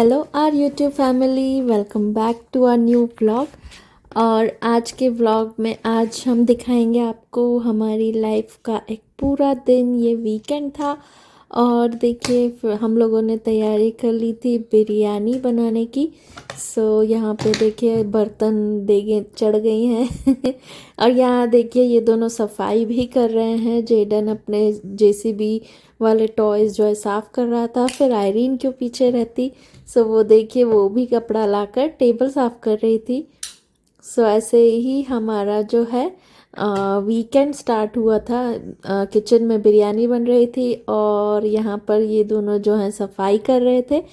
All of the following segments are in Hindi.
Hello our YouTube family, welcome back to our new vlog. और आज के व्लॉग में आज हम दिखाएंगे आपको हमारी लाइफ का एक पूरा दिन। ये वीकेंड था और देखिए हम लोगों ने तैयारी कर ली थी बिरयानी बनाने की। सो यहाँ पे देखिए बर्तन देगे चढ़ गई हैं और यहाँ देखिए ये दोनों सफाई भी कर रहे हैं। जेडन अपने जेसीबी वाले टॉयज़ जो है साफ़ कर रहा था, फिर आयरीन क्यों पीछे रहती। सो वो देखिए वो भी कपड़ा लाकर टेबल साफ़ कर रही थी। सो ऐसे ही हमारा जो है वीकेंड स्टार्ट हुआ था। किचन में बिरयानी बन रही थी और यहाँ पर ये दोनों जो हैं सफाई कर रहे थे।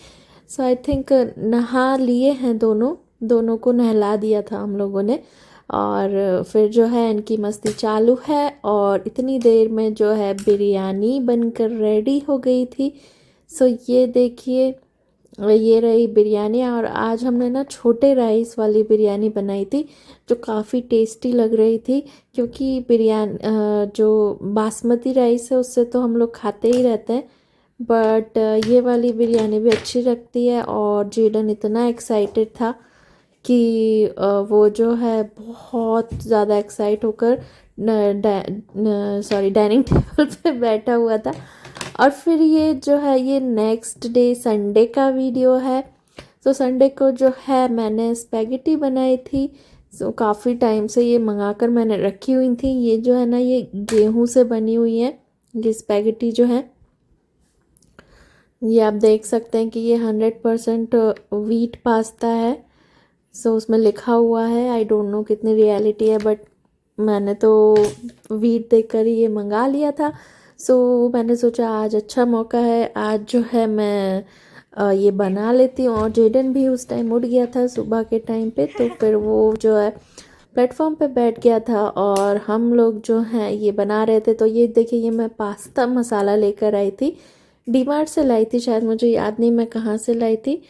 सो आई थिंक नहा लिए हैं, दोनों को नहला दिया था हम लोगों ने। और फिर जो है इनकी मस्ती चालू है और इतनी देर में जो है बिरयानी बनकर रेडी हो गई थी। सो ये देखिए ये रही बिरयानी। और आज हमने ना छोटे राइस वाली बिरयानी बनाई थी जो काफ़ी टेस्टी लग रही थी, क्योंकि बिरयानी जो बासमती राइस है उससे तो हम लोग खाते ही रहते हैं, बट ये वाली बिरयानी भी अच्छी लगती है। और जेडन इतना एक्साइटेड था कि वो जो है बहुत ज़्यादा एक्साइट होकर डाइनिंग टेबल पे बैठा हुआ था। और फिर ये जो है ये नेक्स्ट डे संडे का वीडियो है। तो संडे को जो है मैंने स्पैगेटी बनाई थी। सो काफ़ी टाइम से ये मंगाकर मैंने रखी हुई थी। ये जो है ना ये गेहूं से बनी हुई है ये स्पैगेटी जो है। ये आप देख सकते हैं कि ये 100% व्हीट पास्ता है। सो उसमें लिखा हुआ है, आई डोंट नो कितनी रियलिटी है, बट मैंने तो व्हीट देखकर ही ये मंगा लिया था। सो मैंने सोचा आज अच्छा मौका है, आज जो है मैं ये बना लेती हूँ। और जेडन भी उस टाइम उठ गया था सुबह के टाइम पे, तो फिर वो जो है प्लेटफॉर्म पे बैठ गया था और हम लोग जो हैं ये बना रहे थे। तो ये देखिए ये मैं पास्ता मसाला लेकर आई थी, डीमार्ट से लाई थी शायद, मुझे याद नहीं मैं कहाँ से लाई थी।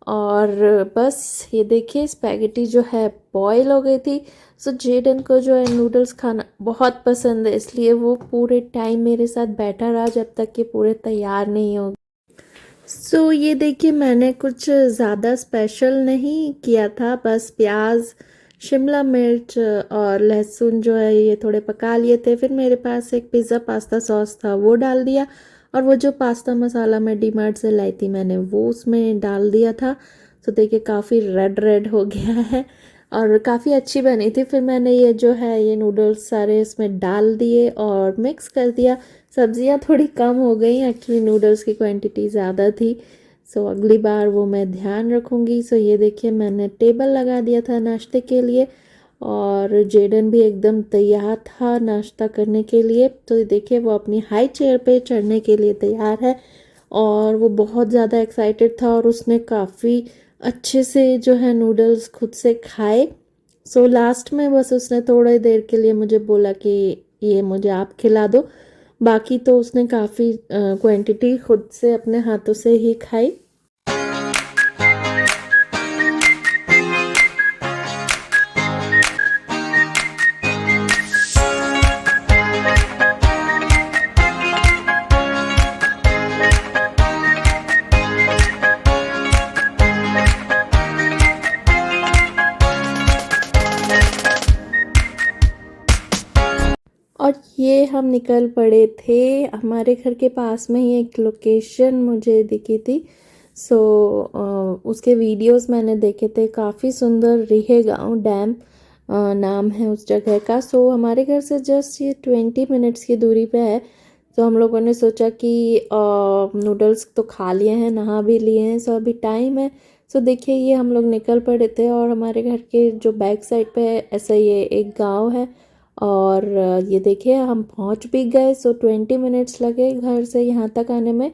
और बस ये देखिए स्पैगेटी जो है बॉईल हो गई थी। सो जेडन को जो है नूडल्स खाना बहुत पसंद है, इसलिए वो पूरे टाइम मेरे साथ बैठा रहा जब तक कि पूरे तैयार नहीं हो। सो ये देखिए मैंने कुछ ज़्यादा स्पेशल नहीं किया था, बस प्याज, शिमला मिर्च और लहसुन जो है ये थोड़े पका लिए थे। फिर मेरे पास एक पिज़्ज़ा पास्ता सॉस था, वो डाल दिया। और वो जो पास्ता मसाला मैं डीमार्ट से लाई थी मैंने वो उसमें डाल दिया था। तो देखिए काफ़ी रेड रेड हो गया है और काफ़ी अच्छी बनी थी। फिर मैंने ये जो है ये नूडल्स सारे इसमें डाल दिए और मिक्स कर दिया। सब्जियां थोड़ी कम हो गई, एक्चुअली नूडल्स की क्वांटिटी ज़्यादा थी। सो अगली बार वो मैं ध्यान रखूँगी। सो ये देखिए मैंने टेबल लगा दिया था नाश्ते के लिए और जेडन भी एकदम तैयार था नाश्ता करने के लिए। तो देखिए वो अपनी हाई चेयर पे चढ़ने के लिए तैयार है और वो बहुत ज़्यादा एक्साइटेड था और उसने काफ़ी अच्छे से जो है नूडल्स खुद से खाए। सो लास्ट में बस उसने थोड़ी देर के लिए मुझे बोला कि ये मुझे आप खिला दो, बाकी तो उसने काफ़ी क्वांटिटी खुद से अपने हाथों से ही खाई। और ये हम निकल पड़े थे, हमारे घर के पास में ही एक लोकेशन मुझे दिखी थी। सो उसके वीडियोस मैंने देखे थे, काफ़ी सुंदर रिहेगांव डैम नाम है उस जगह का। सो हमारे घर से जस्ट ये 20 मिनट्स की दूरी पे है। तो हम लोगों ने सोचा कि नूडल्स तो खा लिए हैं, नहा भी लिए हैं, सो अभी टाइम है। सो देखिए ये हम लोग निकल पड़े थे और हमारे घर के जो बैक साइड पे ऐसा ये एक गांव है और ये देखिए हम पहुंच भी गए। सो 20 मिनट्स लगे घर से यहाँ तक आने में,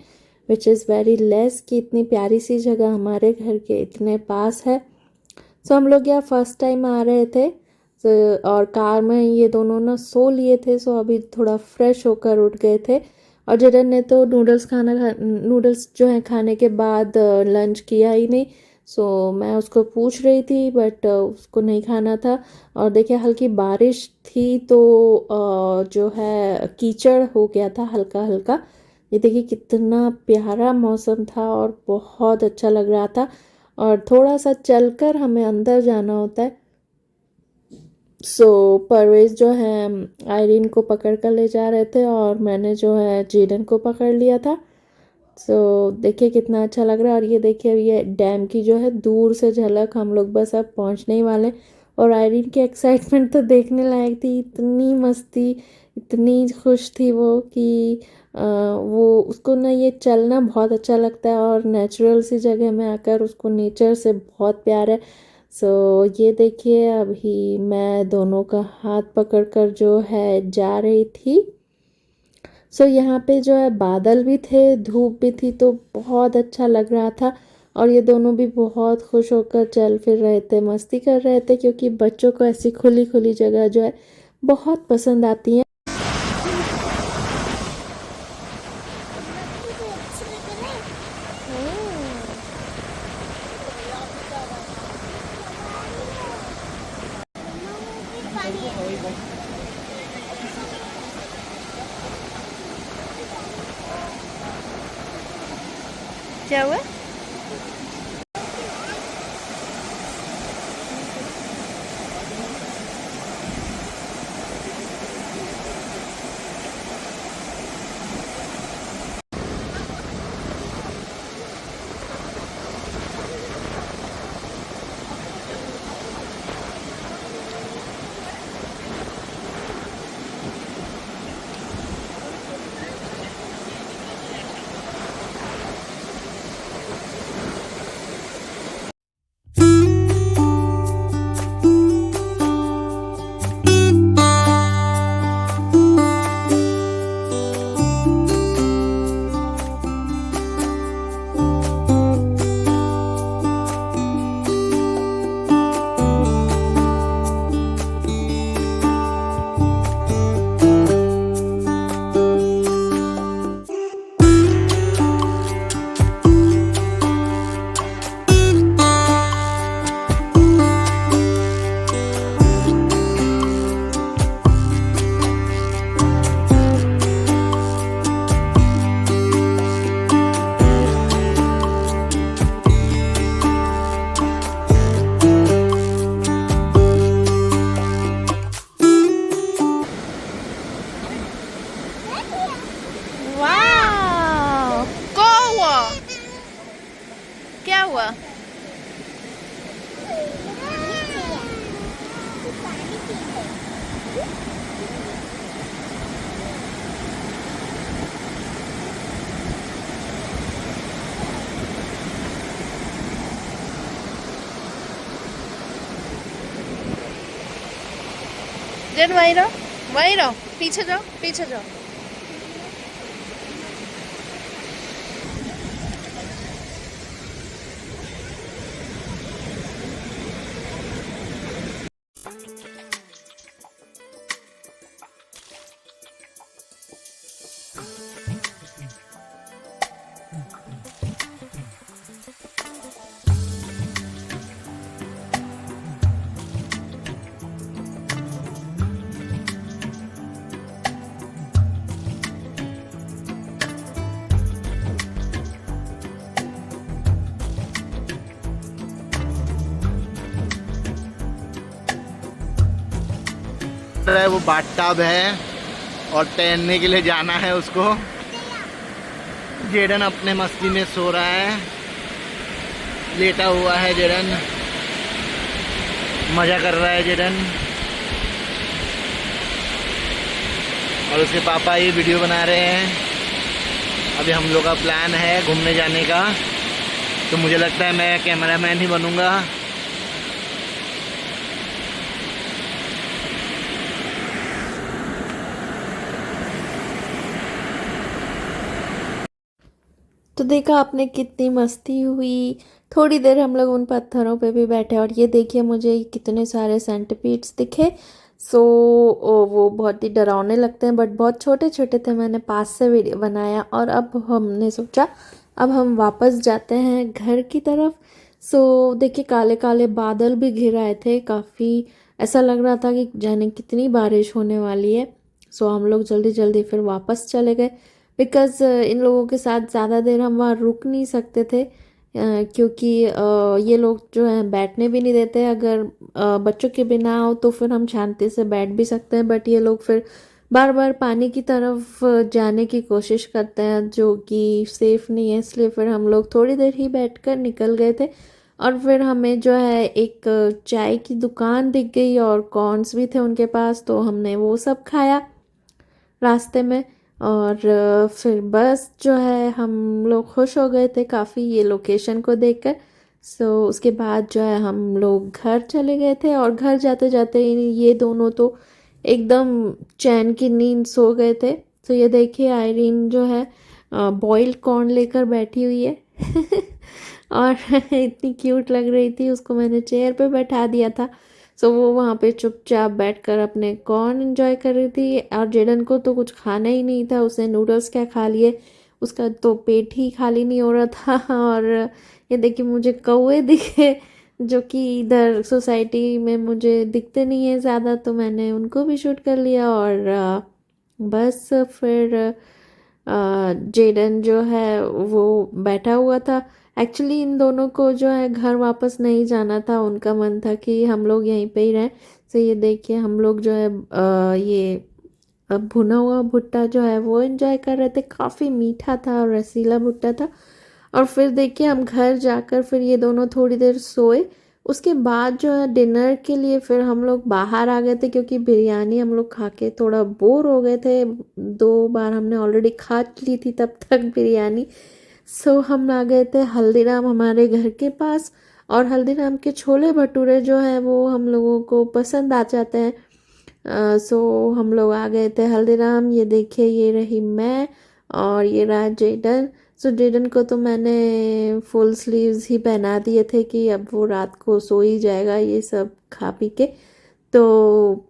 विच इज़ वेरी लेस कि इतनी प्यारी सी जगह हमारे घर के इतने पास है। सो हम लोग यहाँ फर्स्ट टाइम आ रहे थे। और कार में ये दोनों ना सो लिए थे, सो अभी थोड़ा फ्रेश होकर उठ गए थे। और जडन ने तो नूडल्स जो है खाने के बाद लंच किया ही नहीं। सो मैं उसको पूछ रही थी बट उसको नहीं खाना था। और देखिए हल्की बारिश थी तो जो है कीचड़ हो गया था हल्का हल्का, ये देखिए कितना प्यारा मौसम था और बहुत अच्छा लग रहा था। और थोड़ा सा चलकर हमें अंदर जाना होता है। सो परवेज जो है आयरीन को पकड़ कर ले जा रहे थे और मैंने जो है जेडन को पकड़ लिया था। सो देखिए कितना अच्छा लग रहा है। और ये देखिए अब ये डैम की जो है दूर से झलक, हम लोग बस अब पहुंचने ही वाले। और आयरीन की एक्साइटमेंट तो देखने लायक थी, इतनी मस्ती, इतनी खुश थी वो कि वो उसको ना ये चलना बहुत अच्छा लगता है और नेचुरल सी जगह में आकर उसको नेचर से बहुत प्यार है। सो ये देखिए अभी मैं दोनों का हाथ पकड़कर जो है जा रही थी। सो यहाँ पे जो है बादल भी थे, धूप भी थी, तो बहुत अच्छा लग रहा था। और ये दोनों भी बहुत खुश होकर चल फिर रहे थे, मस्ती कर रहे थे, क्योंकि बच्चों को ऐसी खुली खुली जगह जो है बहुत पसंद आती है। क्या हुआ? वाह, क्या हुआ? क्या हुआ? जन वहीं रहो, पीछे जाओ, पीछे जाओ। है वो बाथटब है और तैरने के लिए जाना है उसको। जेडन अपने मस्ती में सो रहा है, लेटा हुआ है जेडन, मज़ा कर रहा है जेडन। और उसके पापा ये वीडियो बना रहे हैं। अभी हम लोग का प्लान है घूमने जाने का, तो मुझे लगता है मैं कैमरामैन ही बनूंगा। तो देखा आपने कितनी मस्ती हुई। थोड़ी देर हम लोग उन पत्थरों पे भी बैठे और ये देखिए मुझे कितने सारे सेंटीपीड्स दिखे। सो वो बहुत ही डरावने लगते हैं, बट बहुत छोटे छोटे थे। मैंने पास से वीडियो बनाया और अब हमने सोचा अब हम वापस जाते हैं घर की तरफ। सो देखिए काले काले बादल भी घिर आए थे, काफ़ी ऐसा लग रहा था कि जाने कितनी बारिश होने वाली है। सो हम लोग जल्दी जल्दी फिर वापस चले गए। बिकॉज़ इन लोगों के साथ ज़्यादा देर हम वहाँ रुक नहीं सकते थे, क्योंकि ये लोग जो हैं बैठने भी नहीं देते। अगर बच्चों के बिना आओ तो फिर हम शांति से बैठ भी सकते हैं, बट ये लोग फिर बार बार पानी की तरफ जाने की कोशिश करते हैं, जो कि सेफ़ नहीं है। इसलिए फिर हम लोग थोड़ी देर ही बैठकर निकल गए थे। और फिर हमें जो है एक चाय की दुकान दिख गई और कॉर्न्स भी थे उनके पास, तो हमने वो सब खाया रास्ते में। और फिर बस जो है हम लोग खुश हो गए थे काफ़ी ये लोकेशन को देखकर। सो उसके बाद जो है हम लोग घर चले गए थे, और घर जाते जाते ये दोनों तो एकदम चैन की नींद सो गए थे। तो ये देखिए आयरीन जो है बॉइल्ड कॉर्न लेकर बैठी हुई है और इतनी क्यूट लग रही थी, उसको मैंने चेयर पे बैठा दिया था। सो वो वहाँ पे चुपचाप बैठकर अपने कॉर्न एंजॉय कर रही थी। और जेडन को तो कुछ खाना ही नहीं था, उसने नूडल्स क्या खा लिए, उसका तो पेट ही खाली नहीं हो रहा था। और ये देखिए मुझे कौवे दिखे, जो कि इधर सोसाइटी में मुझे दिखते नहीं है ज़्यादा, तो मैंने उनको भी शूट कर लिया। और बस फिर जेडन जो है वो बैठा हुआ था। एक्चुअली इन दोनों को जो है घर वापस नहीं जाना था, उनका मन था कि हम लोग यहीं पे ही रहें। तो ये देखिए हम लोग जो है ये भुना हुआ भुट्टा जो है वो एंजॉय कर रहे थे, काफ़ी मीठा था और रसीला भुट्टा था। और फिर देखिए हम घर जाकर फिर ये दोनों थोड़ी देर सोए। उसके बाद जो है डिनर के लिए फिर हम लोग बाहर आ गए थे, क्योंकि बिरयानी हम लोग खा के थोड़ा बोर हो गए थे। 2 बार हमने ऑलरेडी खा ली थी तब तक बिरयानी। सो हम आ गए थे हल्दीराम हमारे घर के पास, और हल्दीराम के छोले भटूरे जो हैं वो हम लोगों को पसंद आ जाते हैं। सो हम लोग आ गए थे हल्दीराम। ये देखिए ये रही मैं और ये रहा जेडन। सो जेडन को तो मैंने फुल स्लीव्स ही पहना दिए थे कि अब वो रात को सो ही जाएगा ये सब खा पी के। तो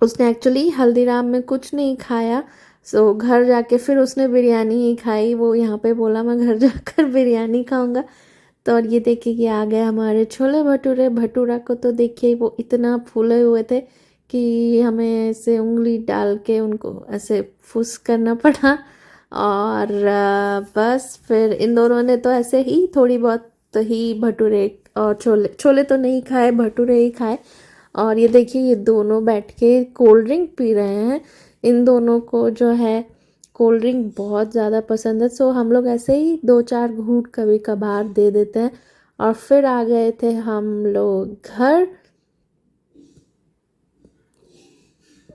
उसने एक्चुअली हल्दीराम में कुछ नहीं खाया। सो घर जाके फिर उसने बिरयानी ही खाई। वो यहाँ पे बोला मैं घर जाकर बिरयानी खाऊंगा। तो और ये देखिए कि आ गए हमारे छोले भटूरे। भटूरा को तो देखिए वो इतना फूले हुए थे कि हमें ऐसे उंगली डाल के उनको ऐसे फुस करना पड़ा। और बस फिर इन दोनों ने तो ऐसे ही थोड़ी बहुत ही भटूरे और छोले छोले तो नहीं खाए, भटूरे ही खाए। और ये देखिए ये दोनों बैठ के कोल्ड ड्रिंक पी रहे हैं। इन दोनों को जो है कोल्ड ड्रिंक बहुत ज़्यादा पसंद है। सो हम लोग ऐसे ही 2-4 घूंट कभी कभार दे देते हैं। और फिर आ गए थे हम लोग घर।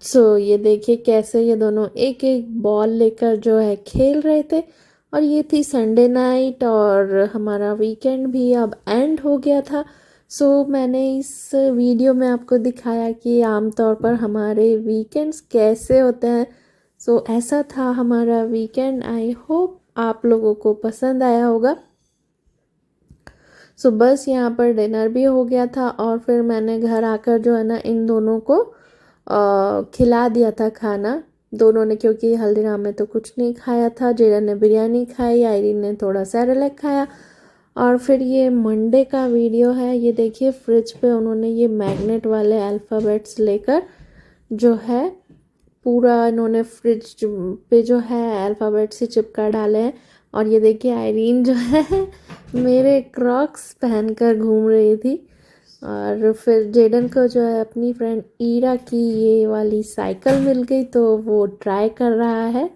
सो ये देखिए कैसे ये दोनों एक एक बॉल लेकर जो है खेल रहे थे। और ये थी संडे नाइट, और हमारा वीकेंड भी अब एंड हो गया था। सो मैंने इस वीडियो में आपको दिखाया कि आमतौर पर हमारे वीकेंड्स कैसे होते हैं। सो ऐसा था हमारा वीकेंड। आई होप आप लोगों को पसंद आया होगा। सो बस यहाँ पर डिनर भी हो गया था, और फिर मैंने घर आकर जो है ना इन दोनों को खिला दिया था खाना। दोनों ने, क्योंकि हल्दीराम में तो कुछ नहीं खाया था। जेडन ने बिरयानी खाई, आयरीन ने थोड़ा सेरेलैक खाया। और फिर ये मंडे का वीडियो है। ये देखिए फ्रिज पे उन्होंने ये मैग्नेट वाले अल्फ़ाबेट्स लेकर जो है पूरा इन्होंने फ्रिज पे जो है अल्फ़ाबेट्स ही चिपका डाले हैं। और ये देखिए आयरीन जो है मेरे क्रॉक्स पहनकर घूम रही थी। और फिर जेडन को जो है अपनी फ्रेंड ईरा की ये वाली साइकिल मिल गई, तो वो ट्राई कर रहा है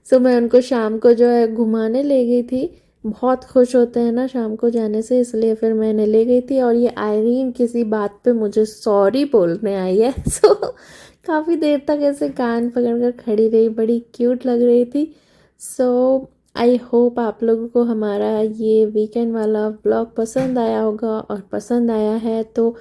सो मैं उनको शाम को जो है घुमाने ले गई थी। बहुत खुश होते हैं ना शाम को जाने से, इसलिए फिर मैंने ले गई थी। और ये आयरीन किसी बात पे मुझे सॉरी बोलने आई है सो काफ़ी देर तक ऐसे कान पकड़कर खड़ी रही, बड़ी क्यूट लग रही थी। सो आई होप आप लोगों को हमारा ये वीकेंड वाला व्लॉग पसंद आया होगा, और पसंद आया है तो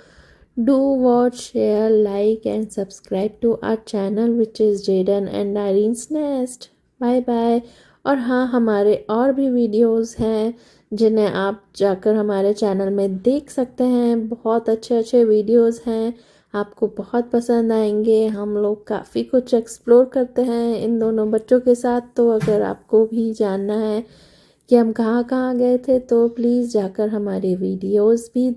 do watch, share, like and subscribe to our channel which is Jaden and Irene's nest. Bye bye. और हाँ, हमारे और भी वीडियोस हैं जिन्हें आप जाकर हमारे चैनल में देख सकते हैं। बहुत अच्छे अच्छे वीडियोस हैं, आपको बहुत पसंद आएंगे। हम लोग काफ़ी कुछ एक्सप्लोर करते हैं इन दोनों बच्चों के साथ। तो अगर आपको भी जानना है कि हम कहाँ कहाँ गए थे, तो प्लीज़ जाकर हमारे वीडियोस भी